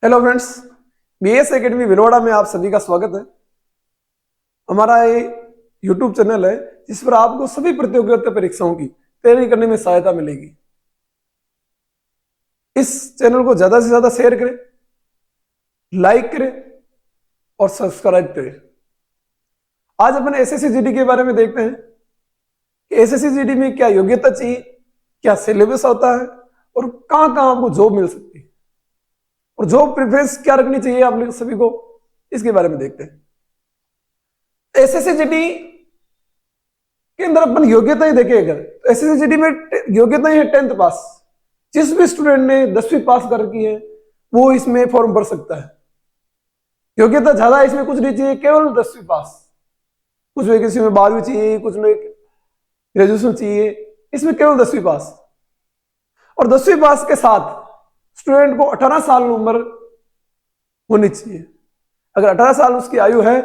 Hello friends, BS academy विनोड़ा में आप सभी का स्वागत है। हमारा ये यूट्यूब चैनल है जिस पर आपको सभी प्रतियोगिता परीक्षाओं की तैयारी करने में सहायता मिलेगी। इस चैनल को ज्यादा से ज्यादा शेयर करें, लाइक करें और सब्सक्राइब करें। आज अपन एसएससी जीडी के बारे में देखते हैं कि एसएससी जीडी में क्या योग्यता चाहिए, क्या सिलेबस होता है और कहां कहां आपको जॉब मिल सकती है और जॉब प्रेफरेंस क्या रखनी चाहिए आप लोग सभी को, इसके बारे में देखते हैं। एसएससी जीडी के अंदर अपन योग्यता ही देखें, अगर एसएससी जीडी में योग्यता ही है 10th पास। जिस भी स्टूडेंट ने 10वीं पास कर रखी है वो इसमें फॉर्म भर सकता है। योग्यता ज्यादा इसमें कुछ नहीं चाहिए, केवल 10वीं पास। कुछ वैकेंसी में 12वीं चाहिए, कुछ में ग्रेजुएशन चाहिए, इसमें केवल 10वीं पास। और 10वीं पास के साथ स्टूडेंट को 18 साल उम्र होनी चाहिए। अगर 18 साल उसकी आयु है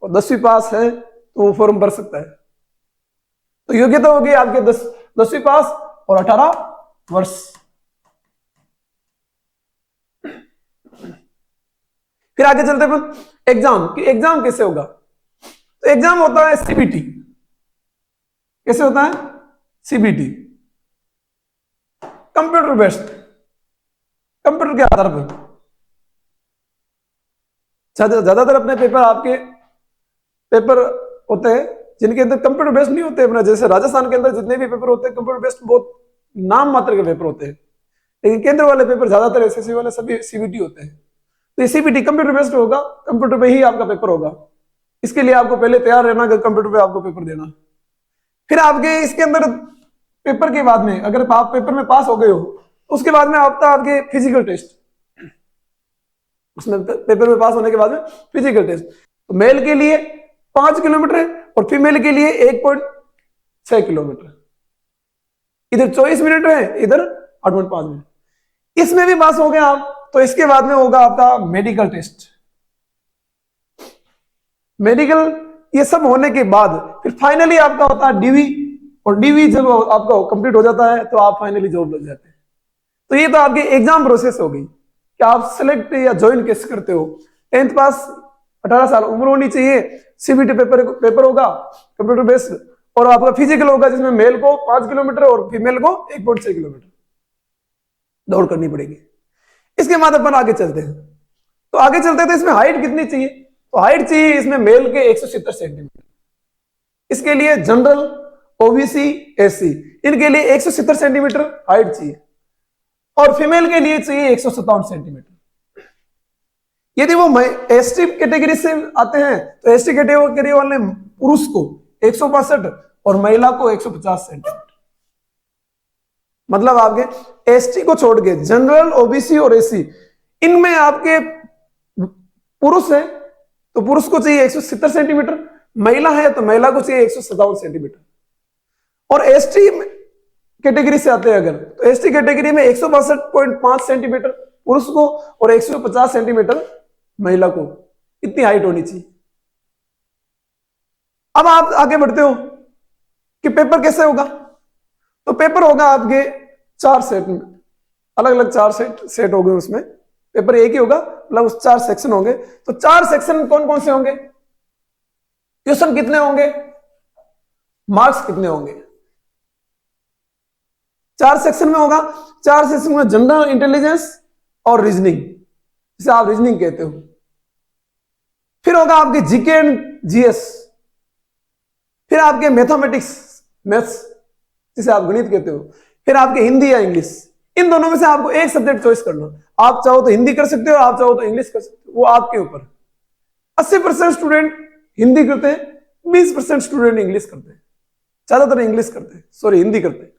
और 10वीं पास है तो वो फॉर्म भर सकता है। तो योग्यता होगी आपके 10वीं पास और 18 वर्ष। फिर आगे चलते हैं एग्जाम कि एग्जाम कैसे होगा। तो एग्जाम होता है सीबीटी। कैसे होता है? सीबीटी, कंप्यूटर बेस्ड, कंप्यूटर के आधार पर। ज्यादातर अपने पेपर आपके पेपर होते हैं जिनके अंदर कंप्यूटर बेस्ड नहीं होते अपना। जैसे राजस्थान के अंदर जितने भी पेपर होते हैं कंप्यूटर बेस्ड बहुत नाम मात्र के पेपर होते हैं, लेकिन केंद्र वाले पेपर ज्यादातर एसएससी वाले सभी सीबीटी होते हैं। तो ये सीबीटी कंप्यूटर बेस्ड होगा, कंप्यूटर पे ही आपका पेपर होगा। इसके लिए आपको पहले तैयार रहना कि कंप्यूटर पे आपको पेपर देना। फिर आपके इसके अंदर पेपर के बाद में अगर आप पेपर में पास हो गए हो, उसके बाद में आपके फिजिकल टेस्ट। उसमें पेपर में पास होने के बाद में फिजिकल टेस्ट। तो मेल के लिए 5 किलोमीटर है और फीमेल के लिए 1.6 किलोमीटर। इधर 24 मिनट है, इधर 8.5 मिनट। इसमें भी पास हो गए आप तो इसके बाद में होगा आपका मेडिकल टेस्ट। मेडिकल ये सब होने के बाद फिर फाइनली आपका होता है डीवी। और डीवी जब आपका कंप्लीट हो जाता है तो आप फाइनली जॉब लग जाते हैं। तो ये तो आपकी एग्जाम प्रोसेस हो गई कि आप सिलेक्ट या ज्वाइन कैसे करते हो। 10th पास, 18 साल उम्र होनी चाहिए, सीबीटी पेपर होगा कंप्यूटर बेस्ड, और आपका फिजिकल होगा जिसमें मेल को 5 किलोमीटर और फीमेल को 1.6 किलोमीटर दौड़ करनी पड़ेगी। इसके बाद अपन आगे चलते हैं। तो आगे चलते हैं तो इसमें हाइट कितनी चाहिए? तो हाइट चाहिए इसमें मेल के 170 सेंटीमीटर। इसके लिए जनरल, ओबीसी, एससी इनके लिए 170 सेंटीमीटर हाइट चाहिए और फीमेल के लिए चाहिए 157 सेंटीमीटर। यदि वो एसटी कैटेगरी से आते हैं तो एसटी कैटेगरी वाले पुरुष को 165 और महिला को 150 सेंटीमीटर। मतलब आपके एसटी को छोड़ के जनरल, ओबीसी और एससी इनमें आपके पुरुष है तो पुरुष को चाहिए 170 सेंटीमीटर, महिला है तो महिला को चाहिए 157 सेंटीमीटर। और एसटी कैटेगरी से आते हैं अगर तो एसटी कैटेगरी में 162.5 सेंटीमीटर पुरुष को और 150 सेंटीमीटर महिला को, इतनी हाइट होनी चाहिए। अब आप आगे बढ़ते हो कि पेपर कैसे होगा। तो पेपर होगा आपके 4 सेट में, अलग अलग 4 सेट हो गए। उसमें पेपर एक ही होगा, मतलब उस 4 सेक्शन होंगे। तो 4 सेक्शन कौन कौन से होंगे, क्वेश्चन कितने होंगे, मार्क्स कितने होंगे। 4 सेक्शन में होगा। 4 सेक्शन में जनरल इंटेलिजेंस और रीजनिंग, जिसे आप रीजनिंग कहते हो। फिर होगा आपके जीके एंड जीएस। फिर आपके मैथमेटिक्स, मैथ्स जिसे आप गणित कहते हो। फिर आपके हिंदी या इंग्लिश। इन दोनों में से आपको एक सब्जेक्ट चॉइस करना। आप चाहो तो हिंदी कर सकते हो, आप चाहो तो इंग्लिश कर सकते हो, वो आपके ऊपर। 80% स्टूडेंट हिंदी करते हैं, 20% स्टूडेंट इंग्लिश करते हैं। ज्यादातर इंग्लिश करते हैं, सॉरी हिंदी करते हैं।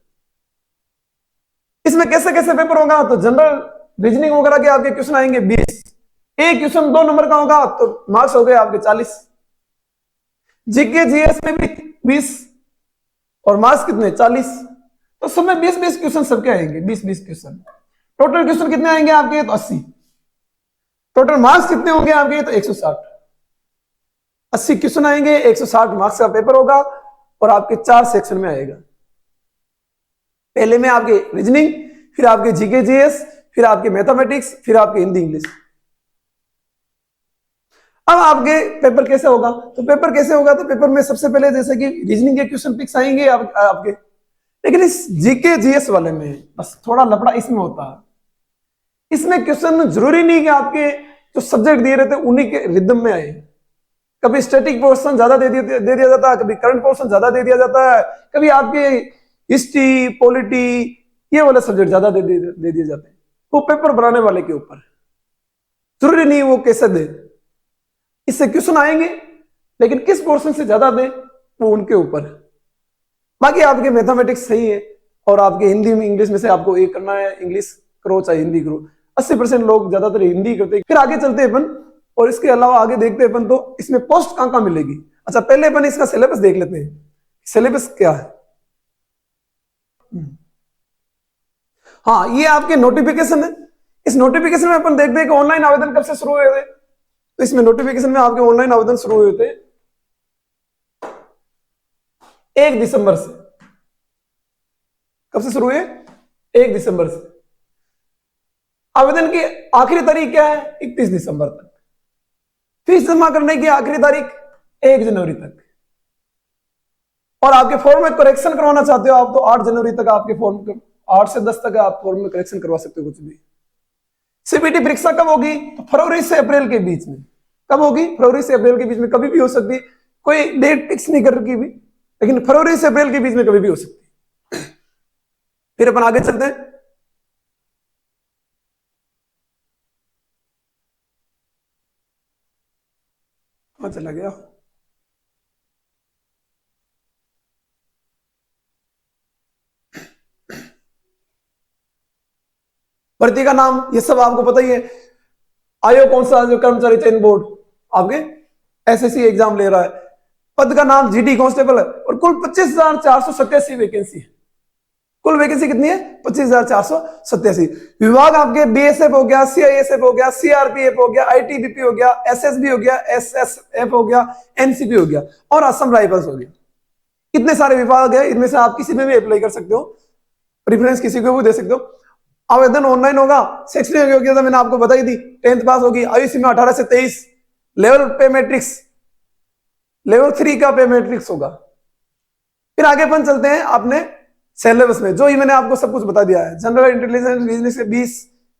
इसमें कैसे कैसे पेपर होगा तो जनरल रीजनिंग वगैरह के आपके क्वेश्चन आएंगे 20। एक क्वेश्चन 2 नंबर का होगा तो मार्क्स हो गए आपके 40। जीके जीएस में भी 20 और मार्क्स कितने 40। तो सब में 20-20 क्वेश्चन सबके आएंगे, 20-20 क्वेश्चन। टोटल क्वेश्चन कितने आएंगे आपके तो 80। टोटल मार्क्स कितने होंगे आपके तो 160। 80 क्वेश्चन आएंगे, 160 मार्क्स का पेपर होगा और आपके 4 सेक्शन में आएगा। पहले में आपके रीजनिंग, फिर आपके जीके जीएस, फिर आपके मैथमेटिक्स, फिर आपके हिंदी इंग्लिश। अब आपके पेपर कैसे होगा, तो पेपर कैसे होगा, तो पेपर में सबसे पहले जैसे कि रीजनिंग के क्वेश्चन पिक्स आएंगे आपके, लेकिन इस जीके जीएस वाले में बस थोड़ा लफड़ा इसमें होता है। इसमें क्वेश्चन जरूरी नहीं कि आपके जो सब्जेक्ट दिए रहते उन्हीं के रिदम में आए। कभी स्टैटिक पोर्शन ज्यादा दे दिया जाता है, कभी करंट पोर्शन ज्यादा दे दिया जाता है, कभी आपके हिस्ट्री पॉलिटी ये वाले सब्जेक्ट ज्यादा दे दिए जाते हैं। वो पेपर बनाने वाले के ऊपर, जरूरी नहीं वो कैसे दे, इससे क्वेश्चन आएंगे, लेकिन किस पोर्शन से ज्यादा दे वो उनके ऊपर। बाकी आपके मैथमेटिक्स सही है, और आपके हिंदी में इंग्लिश में से आपको एक करना है, इंग्लिश करो चाहे हिंदी करो। 80% लोग ज्यादातर हिंदी करते हैं। फिर आगे चलते हैं अपन, और इसके अलावा आगे देखते हैं अपन, तो इसमें पोस्ट कहां कहां मिलेगी। अच्छा, पहले अपन इसका सिलेबस देख लेते हैं, सिलेबस क्या है। हाँ, ये आपके नोटिफिकेशन है। इस नोटिफिकेशन में अपन देखते हैं कि ऑनलाइन आवेदन कब से शुरू हुए थे। तो इसमें नोटिफिकेशन में आपके ऑनलाइन आवेदन शुरू हुए थे 1 दिसंबर से। कब से शुरू हुए? 1 दिसंबर से। आवेदन की आखिरी तारीख क्या है? 31 दिसंबर तक। फीस जमा करने की आखिरी तारीख 1 जनवरी तक। और आपके फॉर्म में करेक्शन करवाना चाहते हो आप, तो 8 जनवरी तक आपके फॉर्म, 8 से 10 तक आप फॉर्म में करेक्शन करवा सकते हो कुछ भी। सीबीटी परीक्षा कब होगी? तो फरवरी से अप्रैल के बीच में। कब होगी? फरवरी से अप्रैल के बीच में, कभी भी हो सकती, कोई डेट फिक्स नहीं कर रखी भी, लेकिन फरवरी से अप्रैल के बीच में कभी भी हो सकती। फिर अपन आगे चलते हैं। कहां चला गया? भर्ती का नाम ये सब आपको पता ही है। आयोग कौन सा? जो कर्मचारी चयन बोर्ड आपके एसएससी एग्जाम ले रहा है। पद का नाम जीडी कांस्टेबल है, और कुल 25,487 वैकेंसी है। कुल वैकेंसी कितनी है? 25,487। विभाग आपके बीएसएफ हो गया, सीआईएसएफ हो गया, सीआरपीएफ हो गया, आईटीबीपी हो गया, एसएसबी हो गया, एसएसएफ हो गया, एनसीपी हो गया, और असम राइफल्स हो गया। कितने सारे विभाग है, इनमें से आप किसी में भी अप्लाई कर सकते हो, प्रेफरेंस किसी को भी दे सकते हो। आवेदन ऑनलाइन होगा। शैक्षणिक योग्यता मैंने आपको बताई थी, 10th पास होगी। आयु सीमा 18 से 23। लेवल पे मैट्रिक्स, लेवल 3 का पे मैट्रिक्स होगा। फिर आगे अपन चलते हैं अपने सिलेबस में, जो ही मैंने आपको सब कुछ बता दिया है। जनरल इंटेलिजेंस रीजनिंग से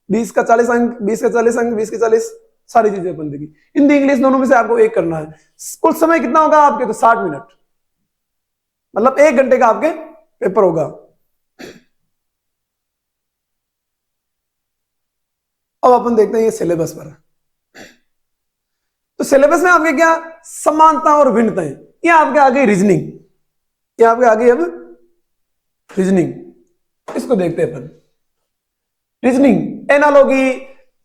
20 का 40 अंक, 20 का 40 अंक, 20 के 40, सारी चीजें अपन देखी। हिंदी इंग्लिश दोनों में से आपको एक करना है। कुल समय कितना होगा आपके? तो 60 मिनट, मतलब 1 घंटे का आपके पेपर होगा। अब अपन देखते हैं ये सिलेबस पर। तो सिलेबस में आपके क्या समानता और भिन्नताएं, ये आपके आगे रीजनिंग, ये आपके आगे अब रीजनिंग, इसको देखते हैं अपन। रीजनिंग, एनालॉगी,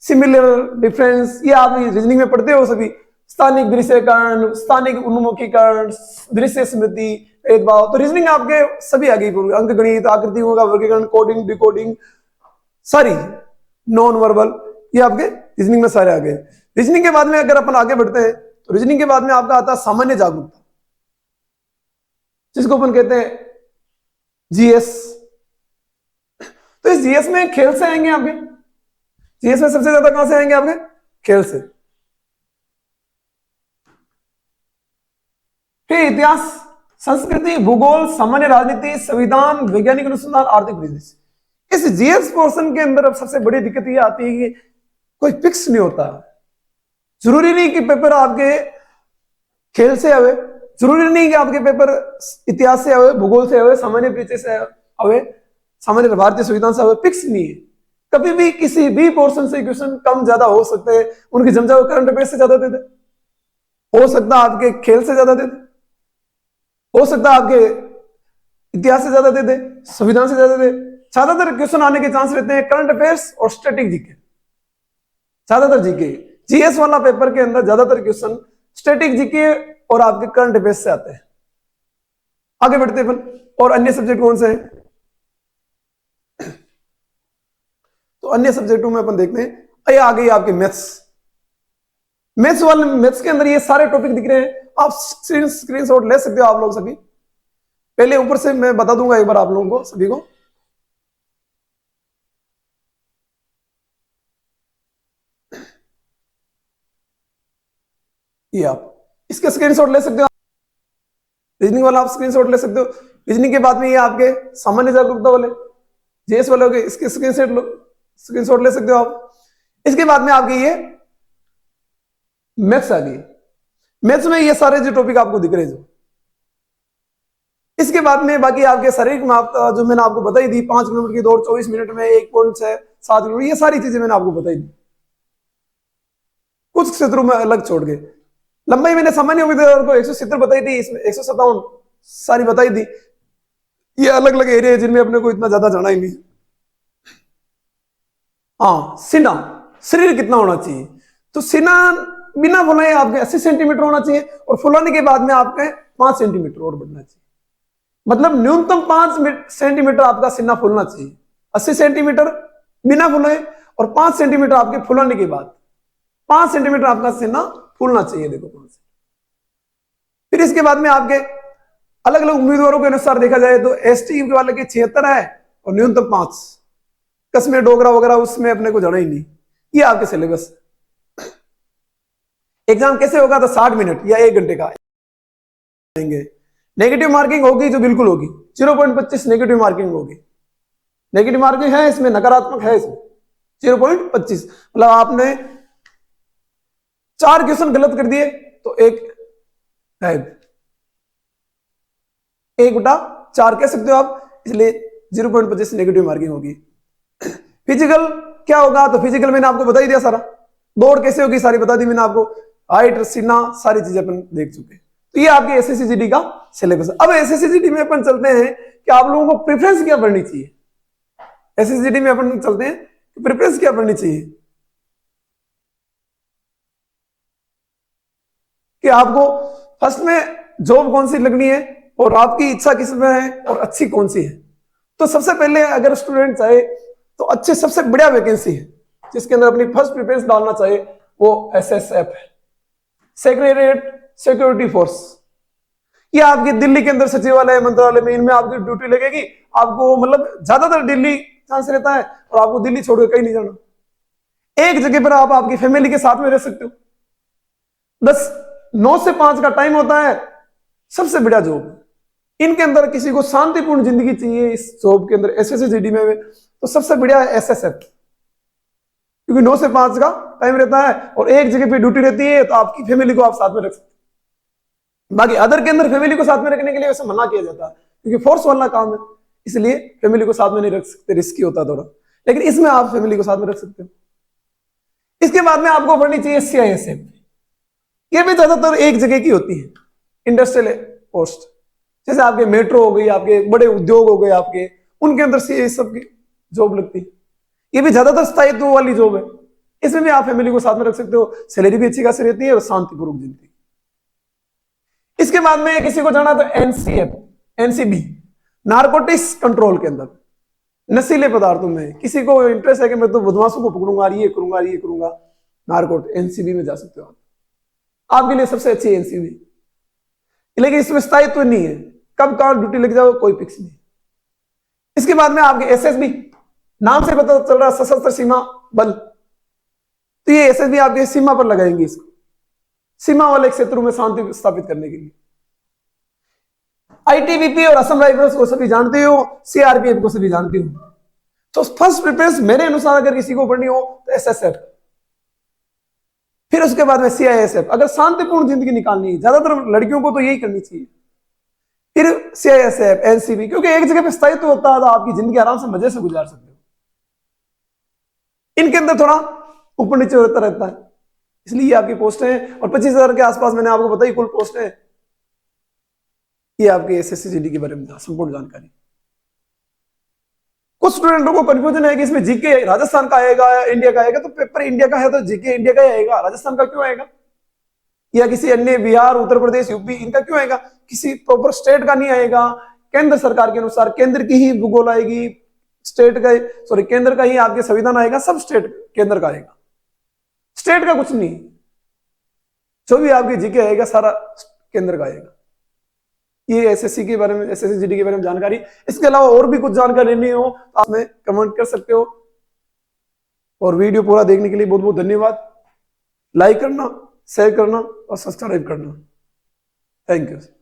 सिमिलर, डिफरेंस, ये आप रीजनिंग में पढ़ते हो सभी। स्थानिक दृश्यकरण, स्थानिक उन्मुखीकरण, दृश्य स्मृति, भेदभाव। तो रीजनिंग आपके सभी आगे, अंकगणित, आकृतियों का वर्गीकरण, कोडिंग, डिकोडिंग, सारी नॉन वर्बल, ये आपके रीजनिंग में सारे आ गए। रीजनिंग के बाद में अगर अपन आगे बढ़ते हैं, तो रीजनिंग के बाद में आपका आता है सामान्य जागरूकता, जिसको अपन कहते हैं जीएस। तो इस जीएस में खेल से आएंगे आपके, जीएस में सबसे ज्यादा कहां से आएंगे आपके? खेल से। फिर इतिहास, संस्कृति, भूगोल, सामान्य राजनीति, संविधान, वैज्ञानिक अनुसंधान, आर्थिक बिजनेस। इस जीएस पोर्शन के अंदर अब सबसे बड़ी दिक्कत यह आती है कि कोई फिक्स नहीं होता। जरूरी नहीं कि पेपर आपके खेल से आवे, जरूरी नहीं कि आपके पेपर इतिहास से आवे, भूगोल से आवे, सामान्य परिचय से आवे, सामान्य भारतीय संविधान से आवे, फिक्स नहीं है। कभी भी किसी भी पोर्शन से क्वेश्चन कम ज्यादा हो सकते हैं। उनकी जमजा करंट अफेयर से ज्यादा दे दे, हो सकता है आपके खेल से ज्यादा दे दे, हो सकता है आपके इतिहास से ज्यादा दे दे, संविधान से ज्यादा दे। ज्यादातर क्वेश्चन आने के चांस रहते हैं करंट अफेयर्स और स्टैटिक जीके, ज्यादातर जीके। जीएस वाला पेपर के अंदर ज्यादातर क्वेश्चन स्टैटिक जीके और आपके करंट अफेयर्स से आते हैं। आगे बढ़ते हैं अपन, और अन्य सब्जेक्ट कौन से हैं? तो अन्य सब्जेक्टों में अपन देखते हैं, ये आ गई आपकी मैथ्स। मैथ्स वाले, मैथ्स के अंदर ये सारे टॉपिक दिख रहे हैं, आप स्क्रीनशॉट ले सकते हो आप लोग सभी। पहले ऊपर से मैं बता दूंगा एक बार आप लोगों को सभी को। ये आप इसके स्क्रीनशॉट ले सकते हो, रीजनिंग वाला आप स्क्रीनशॉट ले सकते हो। रीजनिंग के बाद में ये आपके सामान्य जागरूकता वाले जेएस वाले हो गए, इसके स्क्रीनशॉट ले सकते हो आप। इसके बाद में आपके ये मैथ्स आ गई। मैथ्स में ये सारे जो टॉपिक आपको दिख रहे हैं जो, इसके बाद में बाकी आपके शारीरिक मापता जो मैंने आपको बताई दी, 5 किलोमीटर की दौड़ 24 मिनट में 1.7 किलोमीटर, ये सारी चीजें मैंने आपको बताई दी। कुछ क्षेत्रों में अलग छोड़ के लंबाई मैंने सामान्य को 170 बताई थी, इसमें 157 सारी बताई थी। ये अलग अलग एरिया है जिनमें अपने को इतना ज्यादा जाना ही नहीं। हाँ, सीना शरीर कितना होना चाहिए, तो सीना बिना फुलाए आपके 80 सेंटीमीटर होना चाहिए और फुलाने के बाद में आपके 5 सेंटीमीटर और बढ़ना चाहिए। मतलब न्यूनतम 5 सेंटीमीटर आपका सीना फूलना चाहिए। 80 सेंटीमीटर बिना फुलाए और 5 सेंटीमीटर आपके फुलाने के बाद 5 सेंटीमीटर आपका सीना फूलना चाहिए। देखो 5। फिर इसके बाद में आपके अलग अलग उम्मीदवारों के अनुसार देखा जाए तो एसटी वाले के 76 है और न्यूनतम 5। कसमें डोगरा वगैरह उसमें अपने को जाना ही नहीं। ये आपके सिलेबस। एग्जाम कैसे होगा तो 60 मिनट या 1 घंटे का देंगे। नेगेटिव मार्किंग होगी जो बिल्कुल होगी, 0.25 नेगेटिव मार्किंग होगी। नेगेटिव मार्किंग है इसमें, नकारात्मक है इसमें 0.25। मतलब आपने 4 क्वेश्चन गलत कर दिए तो 1/4 कह सकते हो आप, इसलिए 0.25 नेगेटिव मार्किंग होगी। फिजिकल क्या होगा तो फिजिकल मैंने आपको बता ही दिया सारा। दौड़ कैसे होगी सारी बता दी मैंने आपको, हाइट सीना सारी चीजें अपन देख चुके। तो ये आपके एसएससी जीडी का सिलेबस है। अब एसएससी जीडी में अपन चलते हैं कि आप लोगों को प्रेफरेंस क्या पढ़नी चाहिए। एसएससी जीडी में अपन चलते हैं कि प्रेफरेंस क्या पढ़नी चाहिए, कि आपको फर्स्ट में जॉब कौन सी लगनी है और आपकी इच्छा किस में है और अच्छी कौन सी है। तो सबसे पहले अगर स्टूडेंट चाहे तो अच्छे सबसे बढ़िया वैकेंसी है जिसके अंदर अपनी फर्स्ट प्रेफरेंस डालना चाहिए वो एसएसएफ है, सेक्रेटरीट सिक्योरिटी फोर्स। ये आपकी दिल्ली के अंदर सचिवालय मंत्रालय में इनमें आपकी ड्यूटी लगेगी। आपको मतलब ज्यादातर दिल्ली चांस रहता है और आपको दिल्ली छोड़कर कहीं नहीं जाना। एक जगह पर आप आपकी फैमिली के साथ में रह सकते हो। 9 से 5 का टाइम होता है। सबसे बढ़िया जॉब इनके अंदर, किसी को शांतिपूर्ण जिंदगी चाहिए इस जॉब के अंदर एसएससी जीडी में तो सबसे बढ़िया एसएसएफ, क्योंकि 9 से 5 का टाइम रहता है और एक जगह पे ड्यूटी रहती है तो आपकी फैमिली को आप साथ में रख सकते हैं। बाकी अदर के अंदर फैमिली को साथ में रखने के लिए वैसे मना किया जाता है क्योंकि फोर्स वाला काम है, इसलिए फैमिली को साथ में नहीं रख सकते, रिस्की होता थोड़ा। लेकिन इसमें आप फैमिली को साथ में रख सकते हो। इसके बाद में आपको पढ़नी चाहिए सीआईएसएफ। ये भी ज्यादातर एक जगह की होती है, इंडस्ट्रियल पोस्ट, जैसे आपके मेट्रो हो गई, आपके बड़े उद्योग हो गए आपके, उनके अंदर सीआईएसएफ की जॉब लगती है। ये भी ज्यादातर स्थायित्व वाली जॉब है। इसमें भी आप फैमिली को साथ में रख सकते हो, सैलरी भी अच्छी खासी रहती है और शांतिपूर्वक जिंदगी। इसके बाद में किसी को जाना तो एनसीएफ, एनसीबी, नारकोटिक्स कंट्रोल के अंदर, नशीले पदार्थों में किसी को इंटरेस्ट है कि मैं तो बदमाशों को पकड़ूंगा, ये करूंगा, ये करूंगा, नारकोट एनसीबी में जा सकते हो आप। आपके लिए सबसे अच्छी एनसीबी, लेकिन इसमें स्थायित्व नहीं है, कब कहां ड्यूटी लग जाओ कोई फिक्स नहीं। इसके बाद में आपके एसएसबी, नाम से पता चल रहा सशस्त्र सीमा बल, तो ये एसएसबी आपके सीमा पर लगाएंगे इसको, सीमा वाले क्षेत्रों में शांति स्थापित करने के लिए। आईटीबीपी और असम राइफल्स को सभी जानते हो, सीआरपीएफ को सभी जानते हो। तो फर्स्ट प्रेफरेंस मेरे अनुसार अगर किसी को पढ़नी हो तो एसएसएफ, फिर उसके बाद में सीआईएसएफ। अगर शांतिपूर्ण जिंदगी निकालनी है, ज्यादातर लड़कियों को तो यही करनी चाहिए, फिर सीआईएसएफ, एनसीबी, क्योंकि एक जगह पे स्थायित्व होता है तो आपकी जिंदगी आराम से मजे से गुजार सकते हो। इनके अंदर थोड़ा ऊपर नीचे होता रहता है, इसलिए ये आपकी पोस्ट है। और 25,000 के आसपास मैंने आपको बताई कुल पोस्ट है। ये आपके एसएससी जीडी के बारे में संपूर्ण जानकारी। कुछ स्टूडेंटों को कंफ्यूजन है कि इसमें जीके राजस्थान का आएगा या इंडिया का आएगा, तो पेपर इंडिया का है तो जीके इंडिया का ही आएगा, राजस्थान का क्यों आएगा, या किसी अन्य बिहार, उत्तर प्रदेश, यूपी इनका क्यों आएगा, किसी प्रॉपर स्टेट का नहीं आएगा। केंद्र सरकार के अनुसार केंद्र की ही भूगोल आएगी, स्टेट का सॉरी केंद्र का ही आपके संविधान आएगा, सब स्टेट केंद्र का आएगा, स्टेट का कुछ नहीं। जो भी आपकी जीके आएगा सारा केंद्र का आएगा। ये एसएससी के बारे में, एसएससी जीडी के बारे में जानकारी। इसके अलावा और भी कुछ जानकारी लेनी हो तो आप में कमेंट कर सकते हो। और वीडियो पूरा देखने के लिए बहुत बहुत धन्यवाद। लाइक करना, शेयर करना और सब्सक्राइब करना। Thank you.